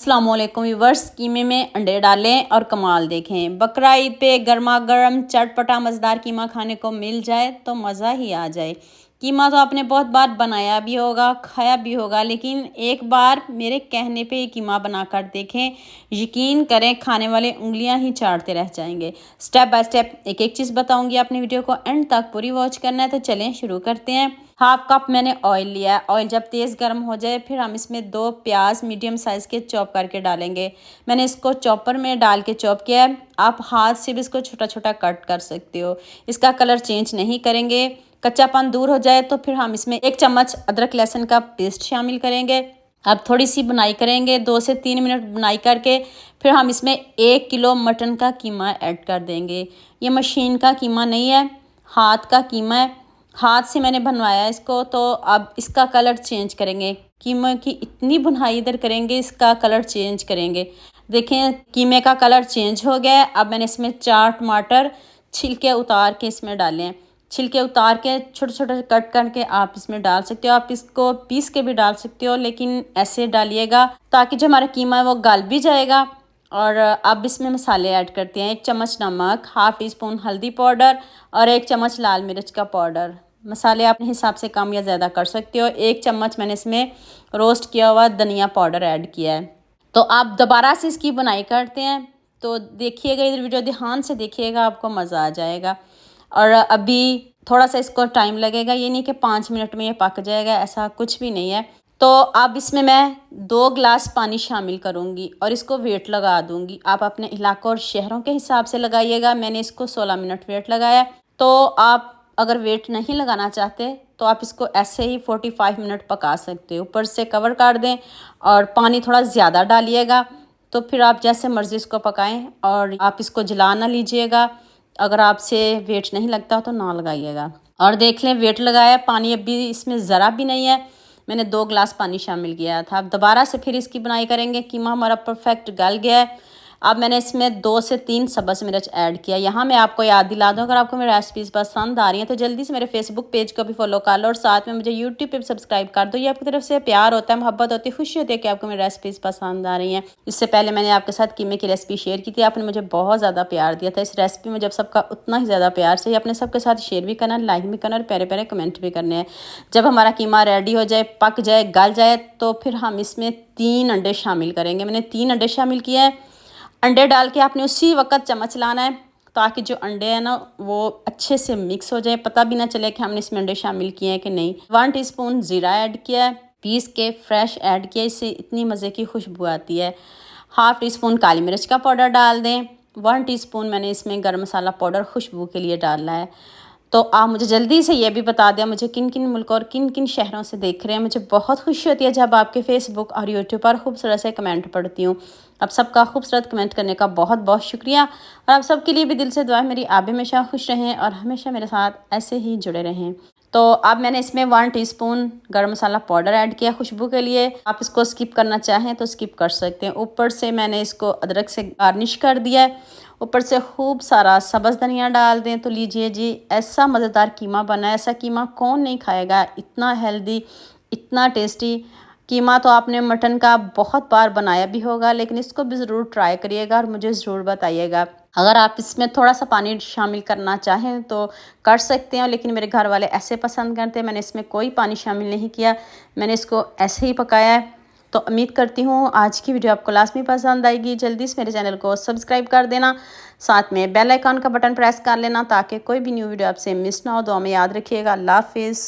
अस्सलामुअलैकुम व्यूवर्स, कीमे में अंडे डालें और कमाल देखें। बकरा ईद पे गर्मा गर्म चटपटा मज़ेदार कीमा खाने को मिल जाए तो मज़ा ही आ जाए। कीमा तो आपने बहुत बार बनाया भी होगा, खाया भी होगा, लेकिन एक बार मेरे कहने पे कीमा बनाकर देखें। यकीन करें, खाने वाले उंगलियां ही चाटते रह जाएंगे। स्टेप बाय स्टेप एक एक चीज़ बताऊंगी, आपने वीडियो को एंड तक पूरी वॉच करना है। तो चलें शुरू करते हैं। हाफ कप मैंने ऑयल लिया है। ऑयल जब तेज़ गर्म हो जाए फिर हम इसमें 2 प्याज मीडियम साइज़ के चॉप करके डालेंगे। मैंने इसको चॉपर में डाल के चॉप किया है। आप हाथ से भी इसको छोटा छोटा कट कर सकते हो। इसका कलर चेंज नहीं करेंगे। कच्चापन दूर हो जाए तो फिर हम इसमें 1 चम्मच अदरक लहसुन का पेस्ट शामिल करेंगे। अब थोड़ी सी बुनाई करेंगे, 2 से 3 मिनट बुनाई करके फिर हम इसमें 1 किलो मटन का कीमा ऐड कर देंगे। ये मशीन का कीमा नहीं है, हाथ का कीमा है। हाथ से मैंने बनवाया इसको। तो अब इसका कलर चेंज करेंगे। कीमे की इतनी बुनाई इधर करेंगे, इसका कलर चेंज करेंगे। देखें, कीमे का कलर चेंज हो गया है। अब मैंने इसमें 4 टमाटर छिलके उतार के इसमें डाले हैं। छिलके उतार के छोटे छोटे कट करके आप इसमें डाल सकते हो। आप इसको पीस के भी डाल सकते हो, लेकिन ऐसे डालिएगा ताकि जो हमारा कीमा है वो गल भी जाएगा। और अब इसमें मसाले ऐड करते हैं। 1 चम्मच नमक, हाफ टी स्पून हल्दी पाउडर और 1 चम्मच लाल मिर्च का पाउडर। मसाले अपने हिसाब से कम या ज़्यादा कर सकते हो। 1 चम्मच मैंने इसमें रोस्ट किया हुआ धनिया पाउडर ऐड किया है। तो आप दोबारा से इसकी बुनाई करते हैं। तो देखिएगा, इधर वीडियो ध्यान से देखिएगा, आपको मज़ा आ जाएगा। और अभी थोड़ा सा इसको टाइम लगेगा, ये नहीं कि 5 मिनट में ये पक जाएगा, ऐसा कुछ भी नहीं है। तो अब इसमें मैं 2 गिलास पानी शामिल करूँगी और इसको वेट लगा दूँगी। आप अपने इलाकों और शहरों के हिसाब से लगाइएगा। मैंने इसको 16 मिनट वेट लगाया। तो आप अगर वेट नहीं लगाना चाहते तो आप इसको ऐसे ही 45 मिनट पका सकते हो। ऊपर से कवर कर दें और पानी थोड़ा ज़्यादा डालिएगा। तो फिर आप जैसे मर्ज़ी इसको पकाएं और आप इसको जला ना लीजिएगा। अगर आपसे वेट नहीं लगता तो ना लगाइएगा। और देख लें, वेट लगाया, पानी अभी इसमें ज़रा भी नहीं है। मैंने 2 गिलास पानी शामिल किया था। अब दोबारा से फिर इसकी बुनाई करेंगे। कीमा हमारा परफेक्ट गल गया है। अब मैंने इसमें 2 से 3 सब्ज़ मिर्च ऐड किया। यहाँ मैं आपको याद दिला दूँ, अगर आपको मेरी रेसिपीज़ पसंद आ रही हैं तो जल्दी से मेरे फेसबुक पेज को भी फॉलो कर लो और साथ में मुझे यूट्यूब पे भी सब्सक्राइब कर दो। ये आपकी तरफ से प्यार होता है, मोहब्बत होती है, खुशी होती है कि आपको मेरी रेसिपीज़ पसंद आ रही हैं। इससे पहले मैंने आपके साथ कीमे की रेसिपी शेयर की थी, आपने मुझे बहुत ज़्यादा प्यार दिया था। इस रेसिपी में जब सबका उतना ही ज़्यादा प्यार चाहिए, अपने सबके साथ शेयर भी करना, लाइक भी करना और प्यारे प्यारे कमेंट भी करने हैं। जब हमारा कीमा रेडी हो जाए, पक जाए, गल जाए, तो फिर हम इसमें 3 अंडे शामिल करेंगे। मैंने 3 अंडे शामिल किए हैं। अंडे डाल के आपने उसी वक्त चम्मच लाना है ताकि जो अंडे हैं ना वो अच्छे से मिक्स हो जाए, पता भी ना चले कि हमने इसमें अंडे शामिल किए हैं कि नहीं। 1 टीस्पून ज़ीरा ऐड किया है, पीस के फ्रेश ऐड किया, इससे इतनी मज़े की खुशबू आती है। हाफ़ टी स्पून काली मिर्च का पाउडर डाल दें। 1 टीस्पून मैंने इसमें गर्म मसाला पाउडर खुशबू के लिए डालना है। तो आप मुझे जल्दी से ये भी बता दें मुझे किन किन मुल्कों और किन किन शहरों से देख रहे हैं। मुझे बहुत खुशी होती है जब आपके फेसबुक और यूट्यूब पर खूबसूरत से कमेंट पढ़ती हूँ। आप सबका खूबसूरत कमेंट करने का बहुत बहुत शुक्रिया। और आप सबके लिए भी दिल से दुआ है, मेरी आप हमेशा खुश रहें और हमेशा मेरे साथ ऐसे ही जुड़े रहें। तो अब मैंने इसमें 1 टीस्पून गरम मसाला पाउडर ऐड किया खुशबू के लिए। आप इसको स्किप करना चाहें तो स्किप कर सकते हैं। ऊपर से मैंने इसको अदरक से गार्निश कर दिया है। ऊपर से खूब सारा सब्ज़ धनिया डाल दें। तो लीजिए जी, ऐसा मज़ेदार कीमा बना है। ऐसा कीमा कौन नहीं खाएगा, इतना हेल्दी, इतना टेस्टी कीमा। तो आपने मटन का बहुत बार बनाया भी होगा, लेकिन इसको भी ज़रूर ट्राई करिएगा और मुझे ज़रूर बताइएगा। अगर आप इसमें थोड़ा सा पानी शामिल करना चाहें तो कर सकते हैं, लेकिन मेरे घर वाले ऐसे पसंद करते हैं। मैंने इसमें कोई पानी शामिल नहीं किया, मैंने इसको ऐसे ही पकाया है। तो उम्मीद करती हूँ आज की वीडियो आपको लाज़मी पसंद आएगी। जल्दी से मेरे चैनल को सब्सक्राइब कर देना, साथ में बेल आइकन का बटन प्रेस कर लेना ताकि कोई भी न्यू वीडियो आपसे मिस ना हो। दुआ में याद रखिएगा। अल्लाह हाफिज़।